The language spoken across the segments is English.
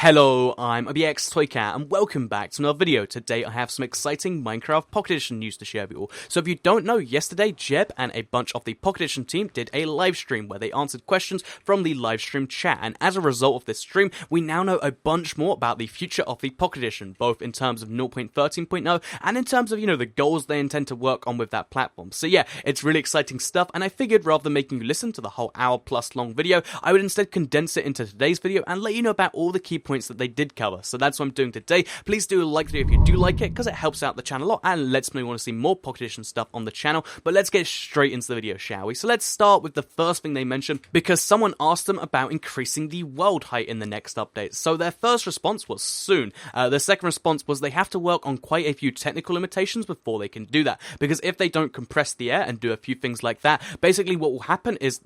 Hello, I'm ABX Toycat and welcome back to another video. Today I have some exciting Minecraft Pocket Edition news to share with you all. So if you don't know, yesterday Jeb and a bunch of the Pocket Edition team did a live stream where they answered questions from the live stream chat, and as a result of this stream, we now know a bunch more about the future of the Pocket Edition, both in terms of 0.13.0 and in terms of, the goals they intend to work on with that platform. So yeah, it's really exciting stuff, and I figured rather than making you listen to the whole hour plus long video, I would instead condense it into today's video and let you know about all the key points that they did cover. So that's what I'm doing today. Please do like the video if you do like it, because it helps out the channel a lot and lets me want to see more Pocket Edition stuff on the channel. But let's get straight into the video, shall we? So let's start with the first thing they mentioned, because someone asked them about increasing the world height in the next update. So their first response was soon. Their second response was they have to work on quite a few technical limitations before they can do that, because if they don't compress the air and do a few things like that, basically what will happen is,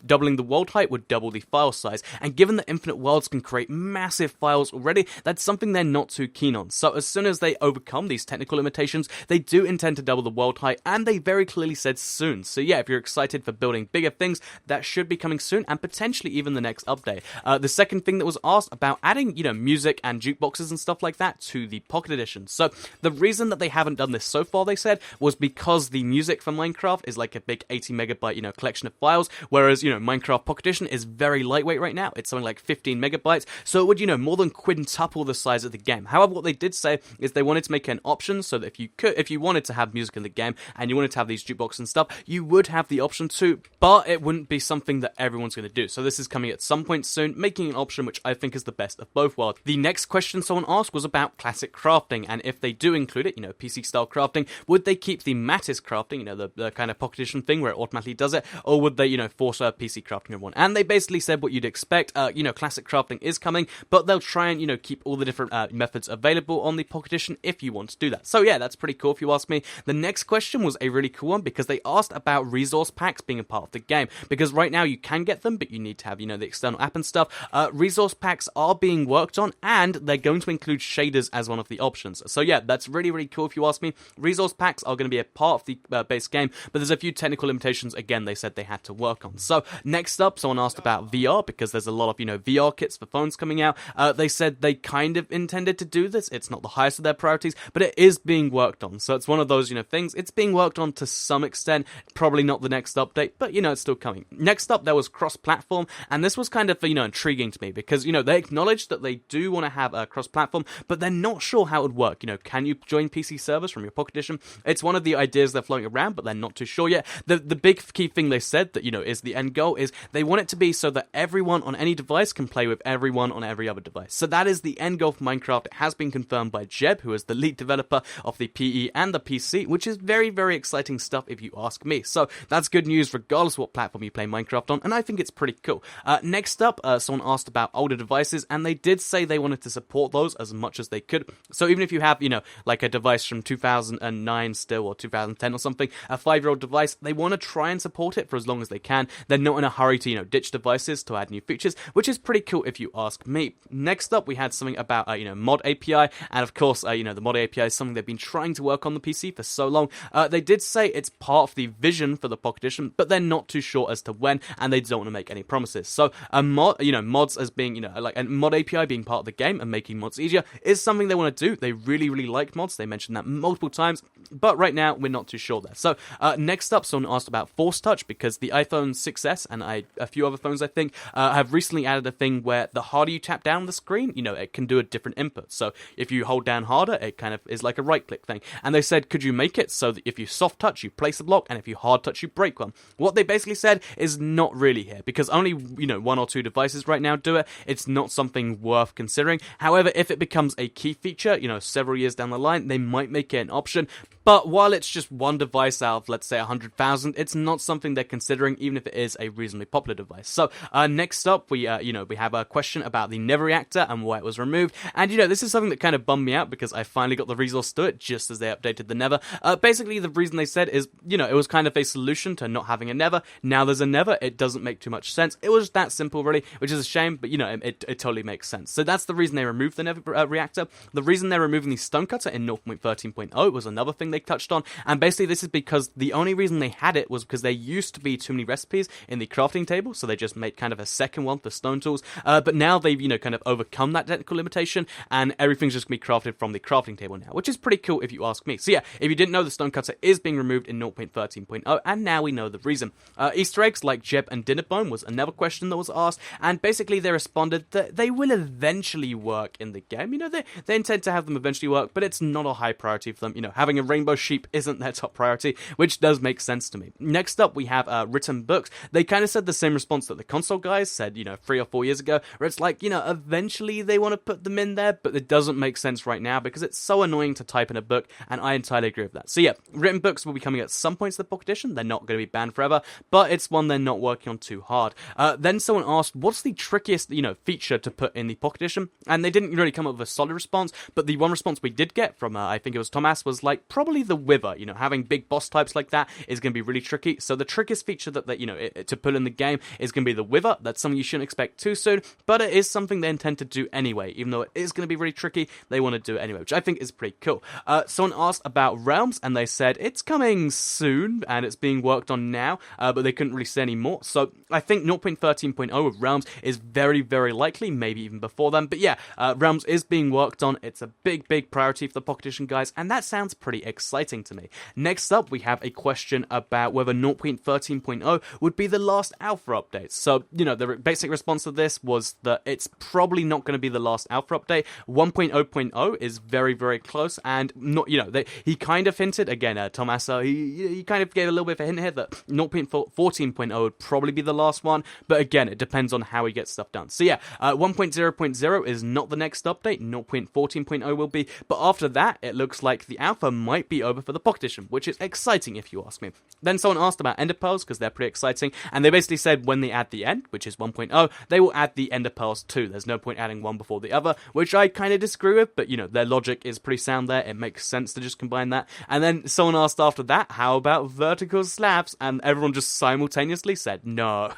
doubling the world height would double the file size, and given that infinite worlds can create massive files already, that's something they're not too keen on. So as soon as they overcome these technical limitations, they do intend to double the world height, and they very clearly said soon. So yeah, if you're excited for building bigger things, that should be coming soon, and potentially even the next update. The second thing that was asked about adding, music and jukeboxes and stuff like that to the Pocket Edition. So the reason that they haven't done this so far, they said, was because the music for Minecraft is like a big 80 megabyte, collection of files, whereas, Minecraft Pocket Edition is very lightweight right now. It's something like 15 megabytes, so it would, more than quintuple the size of the game. However, what they did say is they wanted to make an option so that if you wanted to have music in the game and you wanted to have these jukeboxes and stuff, you would have the option to, but it wouldn't be something that everyone's going to do. So this is coming at some point soon, making an option which I think is the best of both worlds. The next question someone asked was about classic crafting, and if they do include it, PC style crafting, would they keep the Mattis crafting, the kind of Pocket Edition thing where it automatically does it, or would they, force a PC crafting everyone? And they basically said what you'd expect. Classic crafting is coming, but they'll try and, keep all the different methods available on the Pocket Edition if you want to do that. So yeah, that's pretty cool if you ask me. The next question was a really cool one, because they asked about resource packs being a part of the game, because right now you can get them, but you need to have, the external app and stuff. Resource packs are being worked on, and they're going to include shaders as one of the options. So yeah, that's really, really cool if you ask me. Resource packs are going to be a part of the base game, but there's a few technical limitations, again, they said they had to work on. So next up, someone asked about VR, because there's a lot of, VR kits for phones coming out. They said they kind of intended to do this. It's not the highest of their priorities, but it is being worked on. So it's one of those, things. It's being worked on to some extent. Probably not the next update, but, it's still coming. Next up, there was cross-platform, and this was kind of, intriguing to me, because, they acknowledged that they do want to have a cross-platform, but they're not sure how it would work. Can you join PC servers from your Pocket Edition? It's one of the ideas they're floating around, but they're not too sure yet. The big key thing they said that, is the end goal is they want it to be so that everyone on any device can play with everyone on every other device. So that is the end goal for Minecraft. It has been confirmed by Jeb, who is the lead developer of the PE and the PC, which is very, very exciting stuff if you ask me. So that's good news regardless of what platform you play Minecraft on, and I think it's pretty cool. Next up, someone asked about older devices, and they did say they wanted to support those as much as they could. So even if you have, like a device from 2009 still, or 2010 or something, a 5-year-old device, they want to try and support it for as long as they can. They're not in a hurry to, ditch devices to add new features, which is pretty cool if you ask me. Next up, we had something about, mod API, and of course, the mod API is something they've been trying to work on the PC for so long. They did say it's part of the vision for the Pocket Edition, but they're not too sure as to when, and they don't want to make any promises. So, mods as being, like a mod API being part of the game and making mods easier is something they want to do. They really, really like mods. They mentioned that multiple times, but right now, we're not too sure there. So, next up, someone asked about Force Touch, because the iPhone 6S and a few other phones, I think, have recently added a thing where the harder you tap down the screen, it can do a different input. So if you hold down harder, it kind of is like a right-click thing. And they said, could you make it so that if you soft touch, you place a block, and if you hard touch, you break one? What they basically said is not really here, because only, one or two devices right now do it. It's not something worth considering. However, if it becomes a key feature, several years down the line, they might make it an option. But while it's just one device out of, let's say, 100,000, it's not something they're considering, even if it is a reasonably popular device. So, next up, we have a question about the Nether reactor and why it was removed. And, this is something that kind of bummed me out, because I finally got the resource to it just as they updated the Nether. Basically, the reason they said is, it was kind of a solution to not having a Nether. Now there's a Nether. It doesn't make too much sense. It was that simple, really, which is a shame, but, it totally makes sense. So that's the reason they removed the Nether reactor. The reason they're removing the stonecutter in 0.13.0 was another thing they touched on, and basically this is because the only reason they had it was because there used to be too many recipes in the crafting table, so they just made kind of a second one for stone tools, but now they've, kind of overcome that technical limitation, and everything's just going to be crafted from the crafting table now, which is pretty cool if you ask me. So yeah, if you didn't know, the stonecutter is being removed in 0.13.0, and now we know the reason. Easter eggs like Jeb and Dinnerbone was another question that was asked, and basically they responded that they will eventually work in the game. You know, they intend to have them eventually work, but it's not a high priority for them. You know, having a rainbow sheep isn't their top priority, which does make sense to me. Next up, we have written books. They kind of said the same response that the console guys said, you know, 3 or 4 years ago, where it's like, you know, eventually they want to put them in there, but it doesn't make sense right now because it's so annoying to type in a book, and I entirely agree with that. So yeah, written books will be coming at some points to the Pocket Edition. They're not going to be banned forever, but it's one they're not working on too hard. Then someone asked, what's the trickiest, you know, feature to put in the Pocket Edition? And they didn't really come up with a solid response, but the one response we did get from, I think it was Thomas, was like, probably the Wither. You know, having big boss types like that is going to be really tricky. So the trickiest feature that you know, to put in the game is going to be the Wither. That's something you shouldn't expect too soon, but it is something they intend to do anyway. Even though it is going to be really tricky, they want to do it anyway, which I think is pretty cool. Someone asked about Realms, and they said it's coming soon, and it's being worked on now, but they couldn't really say any more. So I think 0.13.0 of Realms is very, very likely, maybe even before then. But yeah, Realms is being worked on. It's a big, big priority for the Pocket Edition guys, and that sounds pretty exciting to me. Next up, we have a question about whether 0.13.0 would be the last alpha update. So, you know, the basic response to this was that it's probably not going to be the last alpha update. 1.0.0 is very, very close, and not, you know, he kind of hinted, again, Tommaso, he kind of gave a little bit of a hint here that 0.14.0 would probably be the last one, but again, it depends on how he gets stuff done. So yeah, 1.0.0 is not the next update, 0.14.0 will be, but after that, it looks like the alpha might be over for the Pocket Edition, which is exciting if you ask me. Then someone asked about Ender Pearls, because they're pretty exciting, and they basically said when they add the end, which is 1.0, they will add the Ender Pearls too. There's no point adding one before the other, which I kind of disagree with, but you know, their logic is pretty sound there. It makes sense to just combine that. And then someone asked after that, how about vertical slabs? And everyone just simultaneously said no,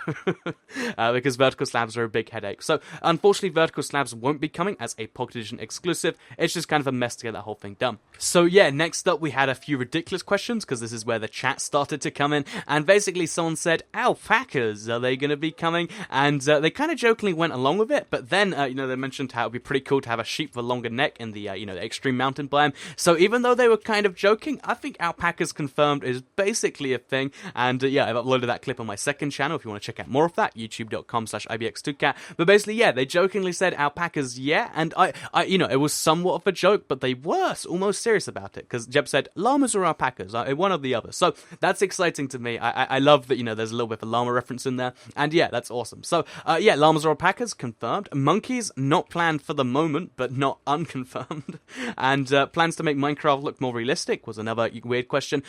because vertical slabs are a big headache. So unfortunately, vertical slabs won't be coming as a Pocket Edition exclusive. It's just kind of a mess to get that whole thing done. So yeah, next up we had a few ridiculous questions, because this is where the chat started to come in, and basically someone said, Alpacas, are they going to be coming? And they kind of jokingly went along with it, but then, you know, they mentioned how it would be pretty cool to have a sheep with a longer neck in the, you know, the extreme mountain biome. So even though they were kind of joking, I think Alpacas confirmed is basically a thing, and yeah, I've uploaded that clip on my second channel if you want to check out more of that, youtube.com/ibx2cat. But basically, yeah, they jokingly said Alpacas, yeah, and I, you know, it was somewhat of a joke, but they were almost serious about it, because Jeb said, llamas or alpacas, one or the other. So that's exciting to me. I love that, you know, there's a little bit of a llama reference in there, and yeah, that's awesome. So yeah, llamas or alpacas confirmed. Monkeys not planned for the moment, but not unconfirmed. And plans to make Minecraft look more realistic was another weird question.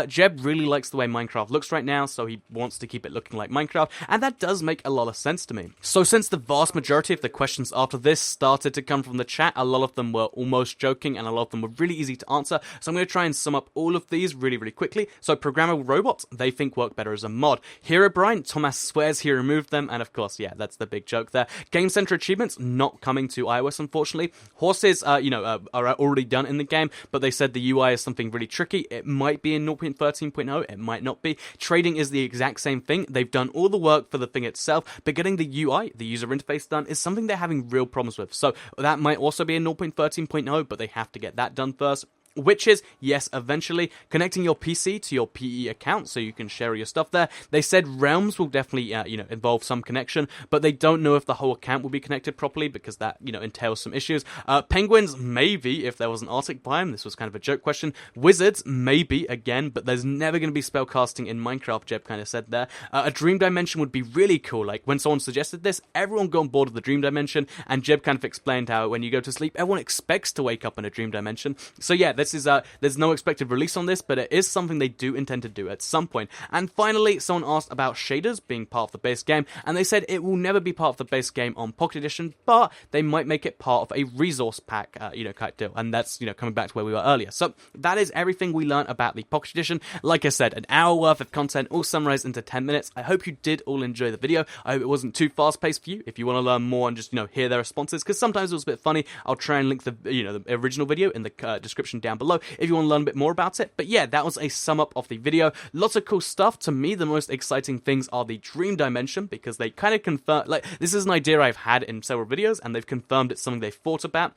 Jeb really likes the way Minecraft looks right now, so he wants to keep it looking like Minecraft, and that does make a lot of sense to me. So since the vast majority of the questions after this started to come from the chat, a lot of them were almost joking, and a lot of them were really easy to answer, so I'm going to try and sum up all of these really, really quickly. So programmable robots, they think work better as a mod. Herobrine, Thomas swears he removed them, and of course, yeah, that's the big joke there. Game Center achievements, not coming to iOS, unfortunately. Horses, you know, are already done in the game, but they said the UI is something really tricky. It might be in 0.13.0, it might not be. Trading is the exact same thing. They've done all the work for the thing itself, but getting the UI, the user interface done, is something they're having real problems with. So that might also be in 0.13.0, but they have to get that done first. Witches, yes, eventually. Connecting your PC to your PE account so you can share your stuff there. They said Realms will definitely, you know, involve some connection, but they don't know if the whole account will be connected properly, because that, you know, entails some issues. Penguins, maybe, if there was an Arctic biome. This was kind of a joke question. Wizards, maybe, again, but there's never going to be spellcasting in Minecraft, Jeb kind of said there. A dream dimension would be really cool. Like, when someone suggested this, everyone got on board with the dream dimension, and Jeb kind of explained how when you go to sleep, everyone expects to wake up in a dream dimension. So yeah, this is, there's no expected release on this, but it is something they do intend to do at some point. And finally, someone asked about shaders being part of the base game, and they said it will never be part of the base game on Pocket Edition, but they might make it part of a resource pack, you know, kind of deal. And that's, you know, coming back to where we were earlier. So that is everything we learned about the Pocket Edition. Like I said, an hour worth of content, all summarized into 10 minutes. I hope you did all enjoy the video. I hope it wasn't too fast-paced for you. If you want to learn more and just, you know, hear their responses, because sometimes it was a bit funny, I'll try and link the, you know, the original video in the description down down below if you want to learn a bit more about it. But yeah, that was a sum up of the video. Lots of cool stuff. To me, the most exciting things are the dream dimension, because they kind of confirm, like, this is an idea I've had in several videos, and they've confirmed it's something they've thought about.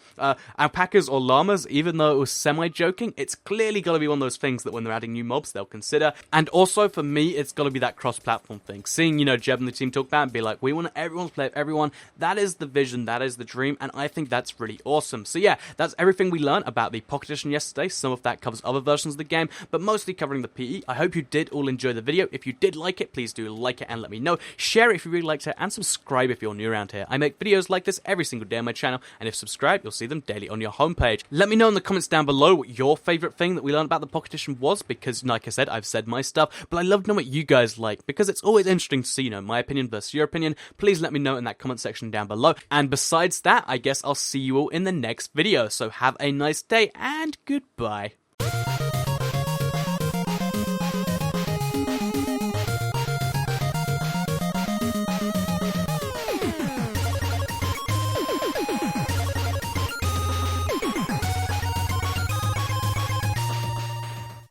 Alpacas or llamas, even though it was semi-joking, it's clearly got to be one of those things that when they're adding new mobs, they'll consider. And also, for me, it's got to be that cross-platform thing. Seeing, you know, Jeb and the team talk about it and be like, we want everyone to play with everyone. That is the vision, that is the dream, and I think that's really awesome. So yeah, that's everything we learned about the Pocket Edition yesterday. Some of that covers other versions of the game, but mostly covering the PE. I hope you did all enjoy the video. If you did like it, please do like it and let me know. Share it if you really liked it, and subscribe if you're new around here. I make videos like this every single day on my channel, and if subscribed, you'll see them daily on your homepage. Let me know in the comments down below what your favourite thing that we learned about the Pocket Edition was, because like I said, I've said my stuff, but I love to know what you guys like, because it's always interesting to see, you know, my opinion versus your opinion. Please let me know in that comment section down below. And besides that, I guess I'll see you all in the next video. So have a nice day, and goodbye.